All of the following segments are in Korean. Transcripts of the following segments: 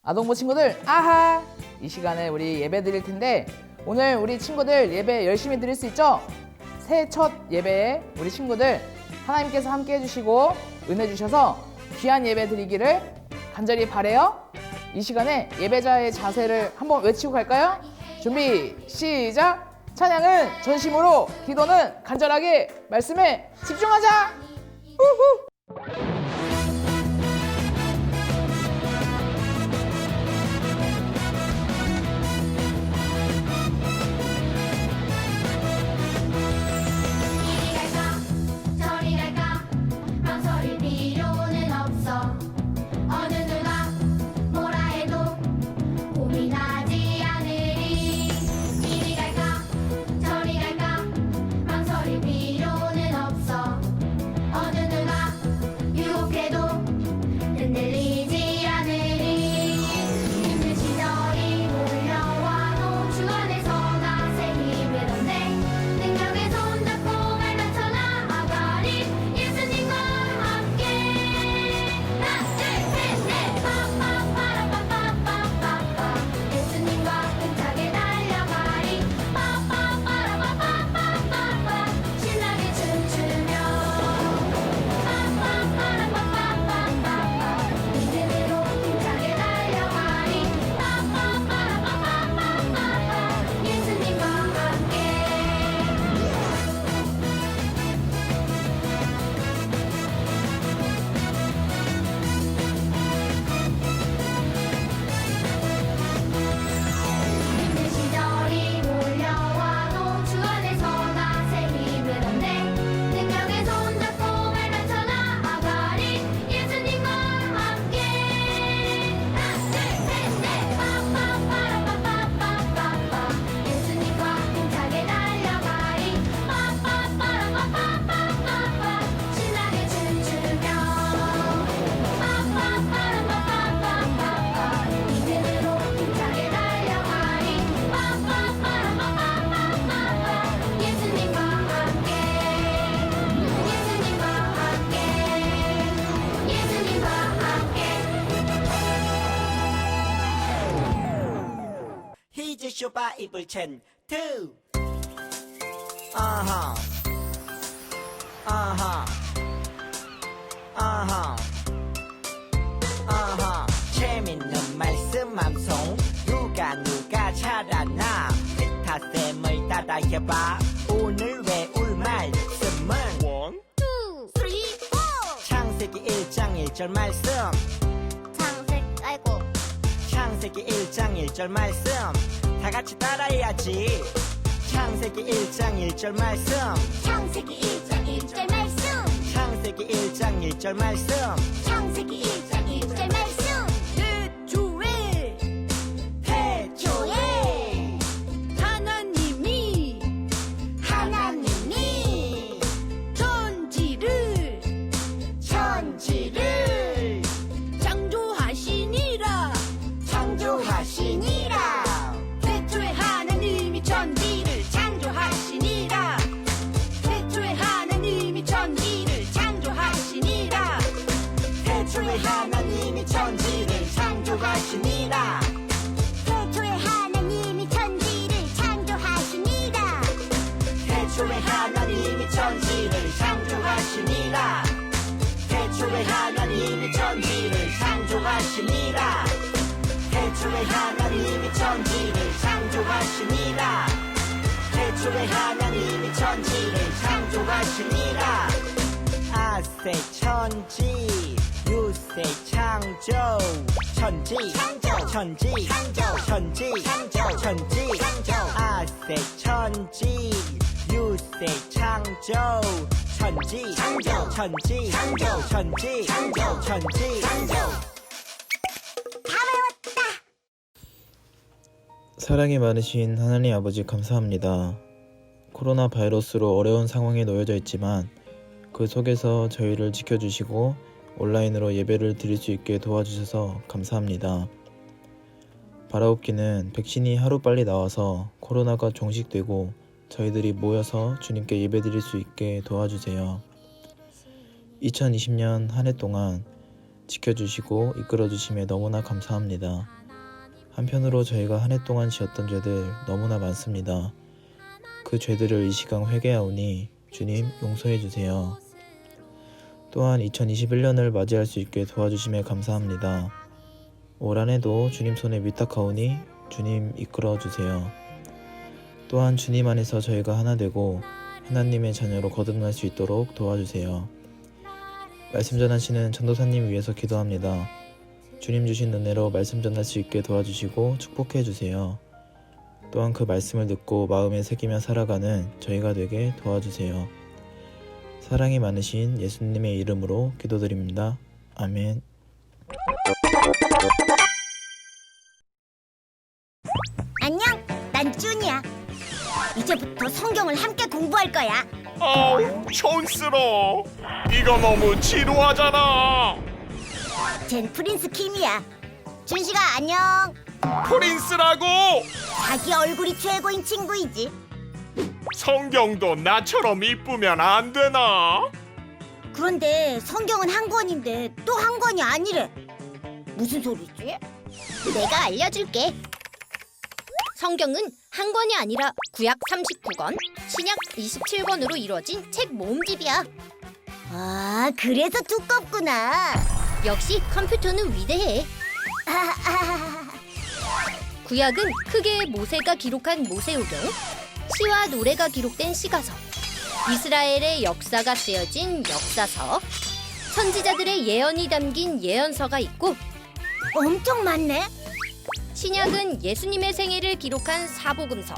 아동부 친구들, 아하! 이 시간에 우리 예배 드릴 텐데 오늘 우리 친구들 예배 열심히 드릴 수 있죠? 새해 첫 예배에 우리 친구들 하나님께서 함께 해주시고 은혜 주셔서 귀한 예배 드리기를 간절히 바라요. 이 시간에 예배자의 자세를 한번 외치고 갈까요? 준비, 시작! 찬양은 전심으로, 기도는 간절하게 말씀에 집중하자! 우후! 이리 갈까 저리 갈까 망설일 필요는 없어. 어느 누가 뭐라 해도 고민하지 않으리. 이리 갈까 저리 갈까 망설일 필요는 없어. 어느 누가 유혹해도 흔들리지 않으리. 힘든 시절이 몰려와도 주 안에서 나 새 힘을 얻네. 능력의 손 잡고 발맞춰 나아가리. 예수님과 함께. 하나 둘셋넷 빠빠빠라빠빠빠빠빠. 예수님과 힘차게 달려가리. 빠빠빠라빠빠빠빠빠. 신나게 춤추며. 빠빠빠라빠빠빠빠빠. 믿음으로 힘차게 달려가리. 빠빠빠라빠빠빠빠빠. 예수님과 함께. 힘든 시절이 몰려와도 주 안에서 나 새 힘을 얻네. 능력의 손 잡고 발맞춰 나아가리. 예수님과 함께. 하나 둘셋넷 빠빠빠라빠빠빠빠빠. 예수님과 힘차게 달려가리. 빠빠빠라빠빠빠빠빠. 신나게 춤추며. 빠빠빠라빠빠빠빠빠. 믿음으로 힘차게 달려가리. 빠빠빠라빠빠빠빠빠. 예수님과 함께. 예수님과 함께. 예수님과 함께. Here's your Bible 10, 2. Uh-huh. Uh-huh. Uh-huh. Uh-huh. 재밌는 말씀 암송 누가 잘하나 기타쌤을 따라해봐. 오늘 외울 말씀은 2, 3, 4. 창세기 1장 1절 말씀. 창세기 1장 1절 말씀 다 같이 따라해야지. 창세기 1장 1절 말씀. 창세기 1장 1절 말씀. 창세기 1장 1절 말씀. 창세기 1장 1절 말씀. 태초에 하나님이 천지를 창조하시니라. 태초에 하나님이 천지를 창조하시니라. 태초에 하나님이 천지를 창조하시니라. 태초에 하나님이 천지를 창조하시니라. 태초에 하나님이 천지를 창조하시니라. 태초에 하나님이 천지를 창조하시니라. 태초에 하나님이 천지를 창조하시니라. 태초에 하나님이 천지를 창조하시니라. 태초에 하나님이 천지를 창조하시니라. 아세 천지 유세 창조 천지 천지 아세 천지 유세 창조 천지 사랑이 많으신 하나님 아버지 감사합니다. 코로나 바이러스로 어려운 상황에 놓여져 있지만 그 속에서 저희를 지켜주시고 온라인으로 예배를 드릴 수 있게 도와주셔서 감사합니다. 바라옵기는 백신이 하루빨리 나와서 코로나가 종식되고 저희들이 모여서 주님께 예배드릴 수 있게 도와주세요. 2020년 한 해 동안 지켜주시고 이끌어주심에 너무나 감사합니다. 한편으로 저희가 한 해 동안 지었던 죄들 너무나 많습니다. 그 죄들을 이 시간 회개하오니 주님 용서해 주세요. 또한 2021년을 맞이할 수 있게 도와주심에 감사합니다. 올 한 해도 주님 손에 위탁하오니 주님 이끌어 주세요. 또한 주님 안에서 저희가 하나 되고 하나님의 자녀로 거듭날 수 있도록 도와주세요. 말씀 전하시는 전도사님 위해서 기도합니다. 주님 주신 은혜로 말씀 전할 수 있게 도와주시고 축복해 주세요. 또한 그 말씀을 듣고 마음에 새기며 살아가는 저희가 되게 도와주세요. 사랑이 많으신 예수님의 이름으로 기도드립니다. 아멘. 안녕, 난 쭈니야. 이제부터 성경을 함께 공부할 거야. 아우 촌스러워. 이거 너무 지루하잖아. 쟨 프린스 킴이야. 준식아 안녕. 프린스라고. 자기 얼굴이 최고인 친구이지. 성경도 나처럼 이쁘면 안 되나? 그런데 성경은 한 권인데 또 한 권이 아니래. 무슨 소리지? 내가 알려줄게. 성경은 한 권이 아니라 구약 39권, 신약 27권으로 이루어진 책 모음집이야. 아, 그래서 두껍구나. 역시 컴퓨터는 위대해. 구약은 크게 모세가 기록한 모세오경, 시와 노래가 기록된 시가서, 이스라엘의 역사가 쓰여진 역사서, 선지자들의 예언이 담긴 예언서가 있고, 엄청 많네. 신약은 예수님의 생애를 기록한 사복음서,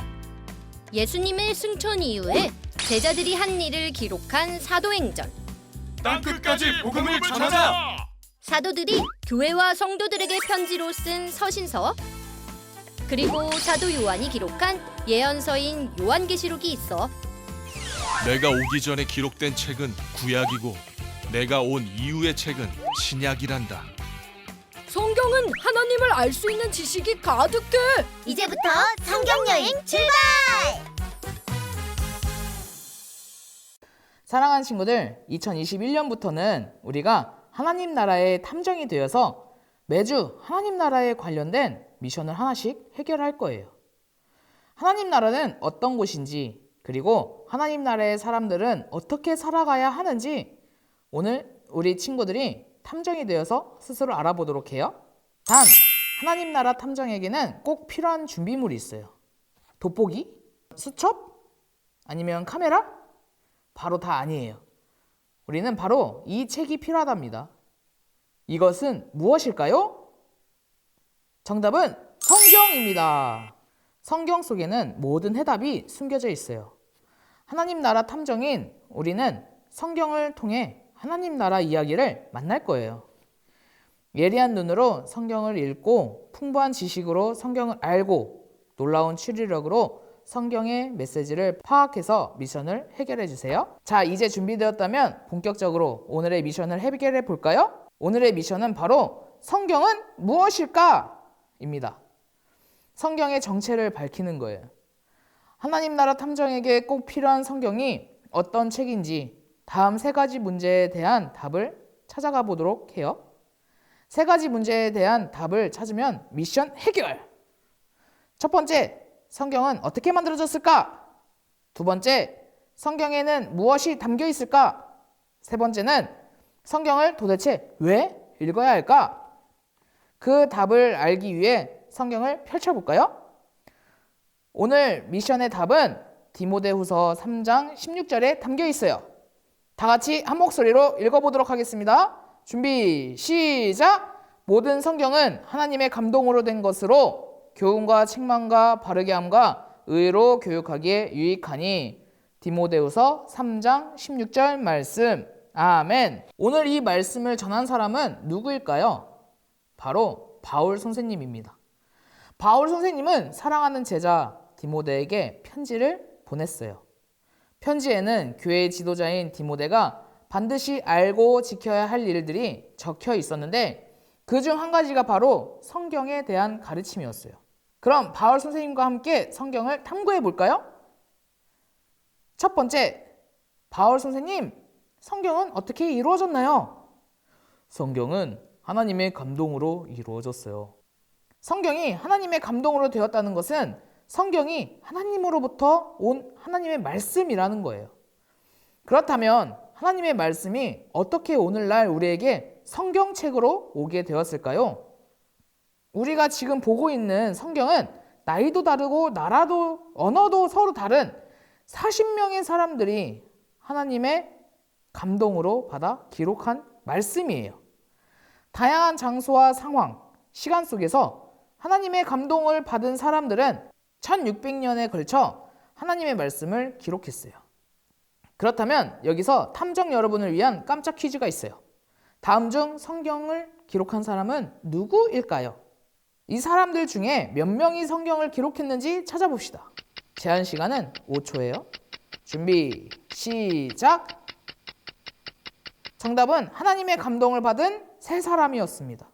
예수님의 승천 이후에 제자들이 한 일을 기록한 사도행전, 땅끝까지 복음을 전하자. 사도들이 교회와 성도들에게 편지로 쓴 서신서, 그리고 사도 요한이 기록한 예언서인 요한계시록이 있어. 내가 오기 전에 기록된 책은 구약이고 내가 온 이후의 책은 신약이란다. 성경은 하나님을 알 수 있는 지식이 가득해. 이제부터 성경 여행 출발! 사랑하는 친구들, 2021년부터는 우리가 하나님 나라의 탐정이 되어서 매주 하나님 나라에 관련된 미션을 하나씩 해결할 거예요. 하나님 나라는 어떤 곳인지, 그리고 하나님 나라의 사람들은 어떻게 살아가야 하는지 오늘 우리 친구들이 탐정이 되어서 스스로 알아보도록 해요. 단, 하나님 나라 탐정에게는 꼭 필요한 준비물이 있어요. 돋보기? 수첩? 아니면 카메라? 바로 다 아니에요. 우리는 바로 이 책이 필요하답니다. 이것은 무엇일까요? 정답은 성경입니다. 성경 속에는 모든 해답이 숨겨져 있어요. 하나님 나라 탐정인 우리는 성경을 통해 하나님 나라 이야기를 만날 거예요. 예리한 눈으로 성경을 읽고 풍부한 지식으로 성경을 알고 놀라운 추리력으로 성경의 메시지를 파악해서 미션을 해결해 주세요. 자, 이제 준비되었다면 본격적으로 오늘의 미션을 해결해 볼까요? 오늘의 미션은 바로 성경은 무엇일까? 입니다. 성경의 정체를 밝히는 거예요. 하나님 나라 탐정에게 꼭 필요한 성경이 어떤 책인지 다음 3가지 문제에 대한 답을 찾아가 보도록 해요. 3가지 문제에 대한 답을 찾으면 미션 해결! 첫 번째, 성경은 어떻게 만들어졌을까? 두 번째, 성경에는 무엇이 담겨 있을까? 세 번째는 성경을 도대체 왜 읽어야 할까? 그 답을 알기 위해 성경을 펼쳐볼까요? 오늘 미션의 답은 디모데후서 3장 16절에 담겨 있어요. 다 같이 한 목소리로 읽어보도록 하겠습니다. 준비, 시작! 모든 성경은 하나님의 감동으로 된 것으로 교훈과 책망과 바르게 함과 의로 교육하기에 유익하니. 디모데후서 3장 16절 말씀. 아멘. 오늘 이 말씀을 전한 사람은 누구일까요? 바로 바울 선생님입니다. 바울 선생님은 사랑하는 제자 디모데에게 편지를 보냈어요. 편지에는 교회의 지도자인 디모데가 반드시 알고 지켜야 할 일들이 적혀 있었는데 그중 한 가지가 바로 성경에 대한 가르침이었어요. 그럼 바울 선생님과 함께 성경을 탐구해 볼까요? 첫 번째, 바울 선생님, 성경은 어떻게 이루어졌나요? 성경은 하나님의 감동으로 이루어졌어요. 성경이 하나님의 감동으로 되었다는 것은 성경이 하나님으로부터 온 하나님의 말씀이라는 거예요. 그렇다면 하나님의 말씀이 어떻게 오늘날 우리에게 성경책으로 오게 되었을까요? 우리가 지금 보고 있는 성경은 나이도 다르고 나라도 언어도 서로 다른 40명의 사람들이 하나님의 감동으로 받아 기록한 말씀이에요. 다양한 장소와 상황, 시간 속에서 하나님의 감동을 받은 사람들은 1600년에 걸쳐 하나님의 말씀을 기록했어요. 그렇다면 여기서 탐정 여러분을 위한 깜짝 퀴즈가 있어요. 다음 중 성경을 기록한 사람은 누구일까요? 이 사람들 중에 몇 명이 성경을 기록했는지 찾아봅시다. 제한 시간은 5초예요. 준비, 시작! 정답은 하나님의 감동을 받은 3사람이었습니다.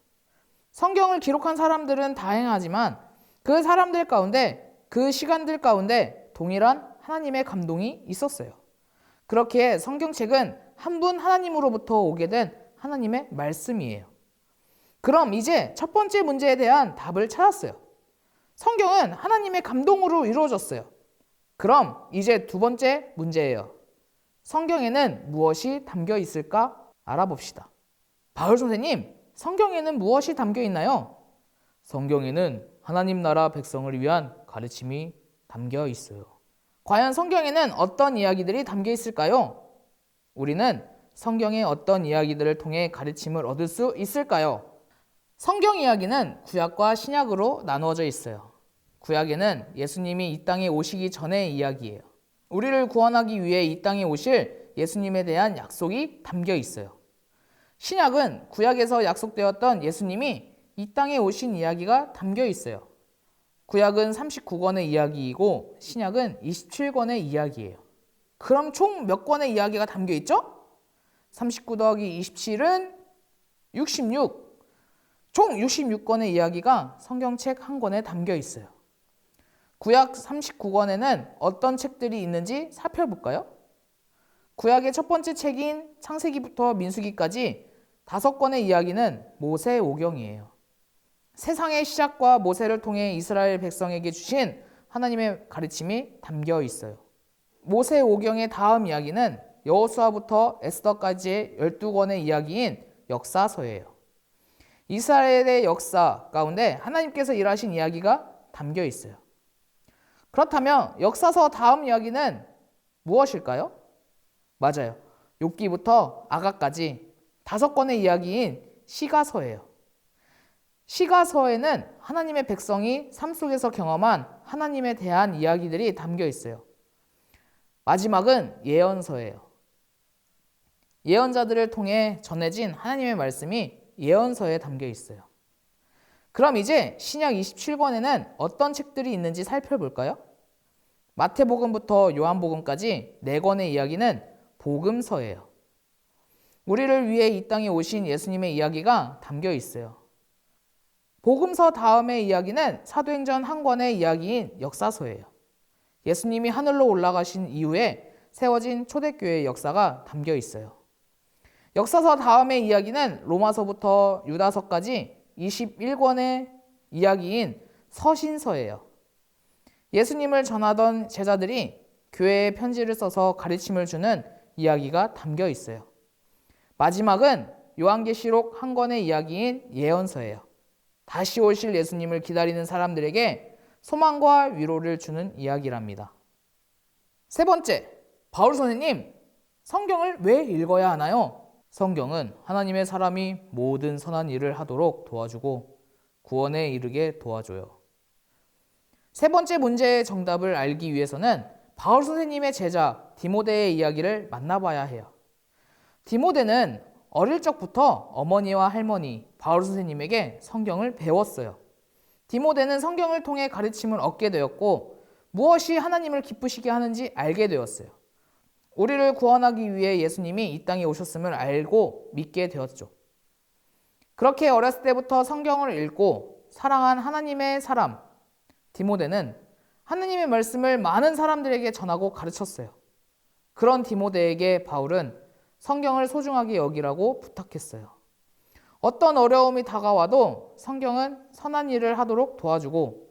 성경을 기록한 사람들은 다양하지만 그 사람들 가운데, 그 시간들 가운데 동일한 하나님의 감동이 있었어요. 그렇게 성경책은 한 분 하나님으로부터 오게 된 하나님의 말씀이에요. 그럼 이제 첫 번째 문제에 대한 답을 찾았어요. 성경은 하나님의 감동으로 이루어졌어요. 그럼 이제 두 번째 문제예요. 성경에는 무엇이 담겨 있을까 알아봅시다. 바울 선생님, 성경에는 무엇이 담겨 있나요? 성경에는 하나님 나라 백성을 위한 가르침이 담겨 있어요. 과연 성경에는 어떤 이야기들이 담겨 있을까요? 우리는 성경의 어떤 이야기들을 통해 가르침을 얻을 수 있을까요? 성경 이야기는 구약과 신약으로 나누어져 있어요. 구약에는 예수님이 이 땅에 오시기 전의 이야기예요. 우리를 구원하기 위해 이 땅에 오실 예수님에 대한 약속이 담겨 있어요. 신약은 구약에서 약속되었던 예수님이 이 땅에 오신 이야기가 담겨 있어요. 구약은 39권의 이야기이고 신약은 27권의 이야기예요. 그럼 총 몇 권의 이야기가 담겨 있죠? 39 더하기 27은 66. 총 66권의 이야기가 성경책 한 권에 담겨 있어요. 구약 39권에는 어떤 책들이 있는지 살펴볼까요? 구약의 첫 번째 책인 창세기부터 민수기까지 5권의 이야기는 모세오경이에요. 세상의 시작과 모세를 통해 이스라엘 백성에게 주신 하나님의 가르침이 담겨 있어요. 모세오경의 다음 이야기는 여호수아부터 에스더까지의 12권의 이야기인 역사서예요. 이스라엘의 역사 가운데 하나님께서 일하신 이야기가 담겨 있어요. 그렇다면 역사서 다음 이야기는 무엇일까요? 맞아요. 욥기부터 아가까지 5권의 이야기인 시가서예요. 시가서에는 하나님의 백성이 삶 속에서 경험한 하나님에 대한 이야기들이 담겨 있어요. 마지막은 예언서예요. 예언자들을 통해 전해진 하나님의 말씀이 예언서에 담겨 있어요. 그럼 이제 신약 27권에는 어떤 책들이 있는지 살펴볼까요? 마태복음부터 요한복음까지 4권의 이야기는 복음서예요. 우리를 위해 이 땅에 오신 예수님의 이야기가 담겨 있어요. 복음서 다음의 이야기는 사도행전 1권의 이야기인 역사서예요. 예수님이 하늘로 올라가신 이후에 세워진 초대교회의 역사가 담겨 있어요. 역사서 다음의 이야기는 로마서부터 유다서까지 21권의 이야기인 서신서예요. 예수님을 전하던 제자들이 교회에 편지를 써서 가르침을 주는 이야기가 담겨 있어요. 마지막은 요한계시록 1권의 이야기인 예언서예요. 다시 오실 예수님을 기다리는 사람들에게 소망과 위로를 주는 이야기랍니다. 세 번째, 바울 선생님, 성경을 왜 읽어야 하나요? 성경은 하나님의 사람이 모든 선한 일을 하도록 도와주고 구원에 이르게 도와줘요. 세 번째 문제의 정답을 알기 위해서는 바울 선생님의 제자 디모데의 이야기를 만나봐야 해요. 디모데는 어릴 적부터 어머니와 할머니 바울 선생님에게 성경을 배웠어요. 디모데는 성경을 통해 가르침을 얻게 되었고 무엇이 하나님을 기쁘시게 하는지 알게 되었어요. 우리를 구원하기 위해 예수님이 이 땅에 오셨음을 알고 믿게 되었죠. 그렇게 어렸을 때부터 성경을 읽고 사랑한 하나님의 사람 디모데는 하나님의 말씀을 많은 사람들에게 전하고 가르쳤어요. 그런 디모데에게 바울은 성경을 소중하게 여기라고 부탁했어요. 어떤 어려움이 다가와도 성경은 선한 일을 하도록 도와주고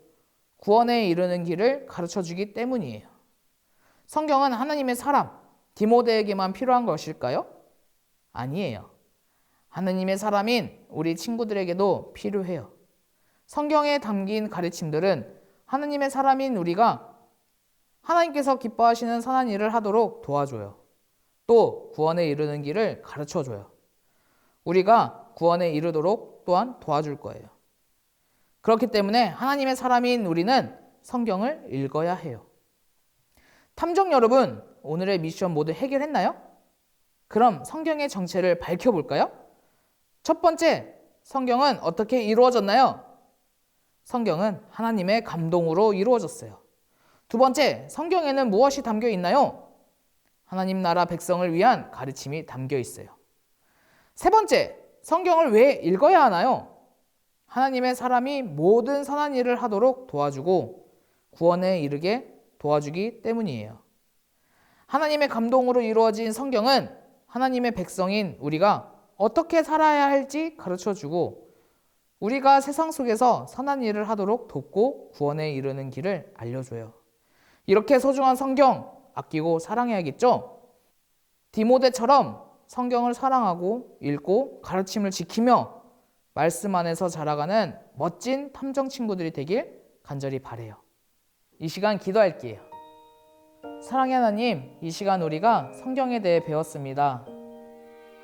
구원에 이르는 길을 가르쳐주기 때문이에요. 성경은 하나님의 사람 디모데에게만 필요한 것일까요? 아니에요. 하나님의 사람인 우리 친구들에게도 필요해요. 성경에 담긴 가르침들은 하나님의 사람인 우리가 하나님께서 기뻐하시는 선한 일을 하도록 도와줘요. 또 구원에 이르는 길을 가르쳐줘요. 우리가 구원에 이르도록 또한 도와줄 거예요. 그렇기 때문에 하나님의 사람인 우리는 성경을 읽어야 해요. 탐정 여러분, 오늘의 미션 모두 해결했나요? 그럼 성경의 정체를 밝혀볼까요? 첫 번째, 성경은 어떻게 이루어졌나요? 성경은 하나님의 감동으로 이루어졌어요. 두 번째, 성경에는 무엇이 담겨 있나요? 하나님 나라 백성을 위한 가르침이 담겨 있어요. 세 번째, 성경을 왜 읽어야 하나요? 하나님의 사람이 모든 선한 일을 하도록 도와주고 구원에 이르게 도와주기 때문이에요. 하나님의 감동으로 이루어진 성경은 하나님의 백성인 우리가 어떻게 살아야 할지 가르쳐주고 우리가 세상 속에서 선한 일을 하도록 돕고 구원에 이르는 길을 알려줘요. 이렇게 소중한 성경 아끼고 사랑해야겠죠? 디모데처럼 성경을 사랑하고 읽고 가르침을 지키며 말씀 안에서 자라가는 멋진 탐정 친구들이 되길 간절히 바라요. 이 시간 기도할게요. 사랑의 하나님, 이 시간 우리가 성경에 대해 배웠습니다.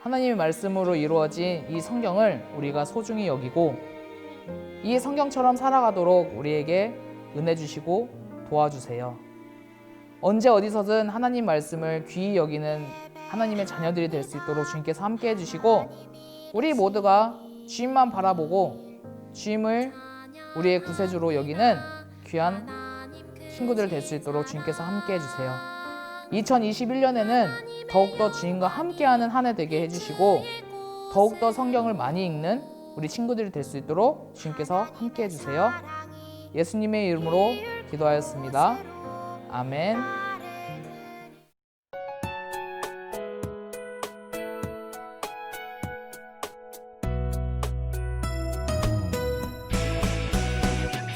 하나님의 말씀으로 이루어진 이 성경을 우리가 소중히 여기고 이 성경처럼 살아가도록 우리에게 은혜 주시고 도와주세요. 언제 어디서든 하나님 말씀을 귀히 여기는 하나님의 자녀들이 될 수 있도록 주님께서 함께 해주시고 우리 모두가 주님만 바라보고 주님을 우리의 구세주로 여기는 귀한 친구들 될 수 있도록 주님께서 함께 해주세요. 2021년에는 더욱더 주님과 함께하는 한 해 되게 해주시고 더욱더 성경을 많이 읽는 우리 친구들이 될 수 있도록 주님께서 함께 해주세요. 예수님의 이름으로 기도하였습니다. 아멘.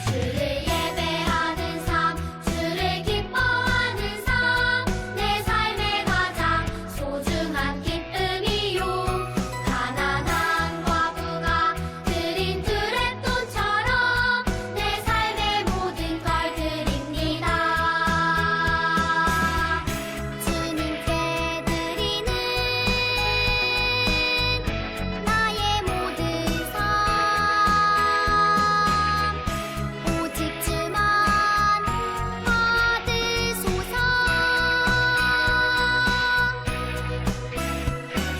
주를 예배하는 삶, 주를 기뻐하는 삶, 내 삶의 가장 소중한 기쁨이요. 가난한 과부가 드린 두랩돈처럼 내 삶의 모든 걸 드립니다. 주님께 드리는 나의 모든 삶, 오직 주만 받으소서.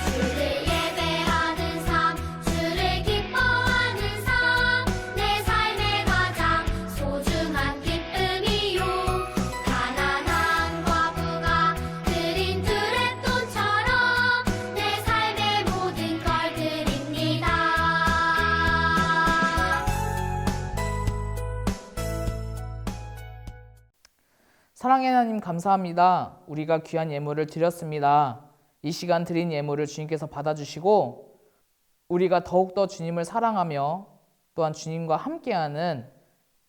주를 예배하는 삶, 주를 기뻐하는 삶, 내 삶의 가장 소중한 기쁨이요. 가난한 과부가 드린 두랩돈처럼 내 삶의 모든 걸 드립니다. 사랑의 하나님 감사합니다. 우리가 귀한 예물을 드렸습니다. 이 시간 드린 예물을 주님께서 받아주시고 우리가 더욱더 주님을 사랑하며 또한 주님과 함께하는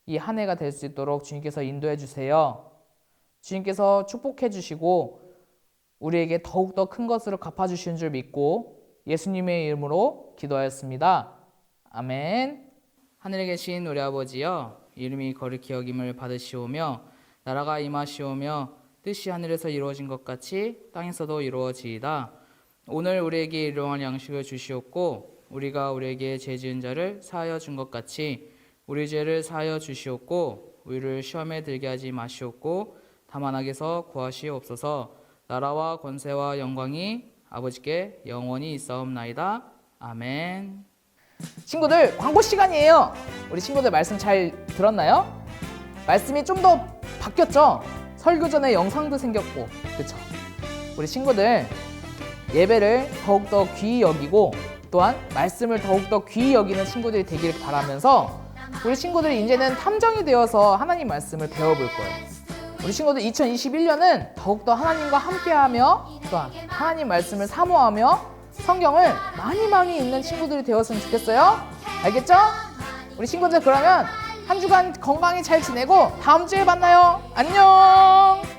이 한 해가 될 수 있도록 주님께서 인도해 주세요. 주님께서 축복해 주시고 우리에게 더욱더 큰 것으로 갚아주시는 줄 믿고 예수님의 이름으로 기도하였습니다. 아멘. 하늘에 계신 우리 아버지여, 이름이 거룩히 여김을 받으시오며 나라가 임하시오며 뜻이 하늘에서 이루어진 것 같이 땅에서도 이루어지이다. 오늘 우리에게 일용할 양식을 주시옵고 우리가 우리에게 죄 지은 자를 사하여 준 것 같이 우리 죄를 사하여 주시옵고 우리를 시험에 들게 하지 마시옵고 다만 악에서 구하시옵소서. 나라와 권세와 영광이 아버지께 영원히 있사옵나이다. 아멘. 친구들, 광고 시간이에요. 우리 친구들 말씀 잘 들었나요? 말씀이 좀 더 바뀌었죠? 설교 전에 영상도 생겼고, 그쵸? 우리 친구들 예배를 더욱더 귀히 여기고 또한 말씀을 더욱더 귀히 여기는 친구들이 되기를 바라면서 우리 친구들이 이제는 탐정이 되어서 하나님 말씀을 배워볼 거예요. 우리 친구들 2021년은 더욱더 하나님과 함께하며 또한 하나님 말씀을 사모하며 성경을 많이 읽는 친구들이 되었으면 좋겠어요. 알겠죠? 우리 친구들 그러면 한 주간 건강히 잘 지내고 다음 주에 만나요. 안녕.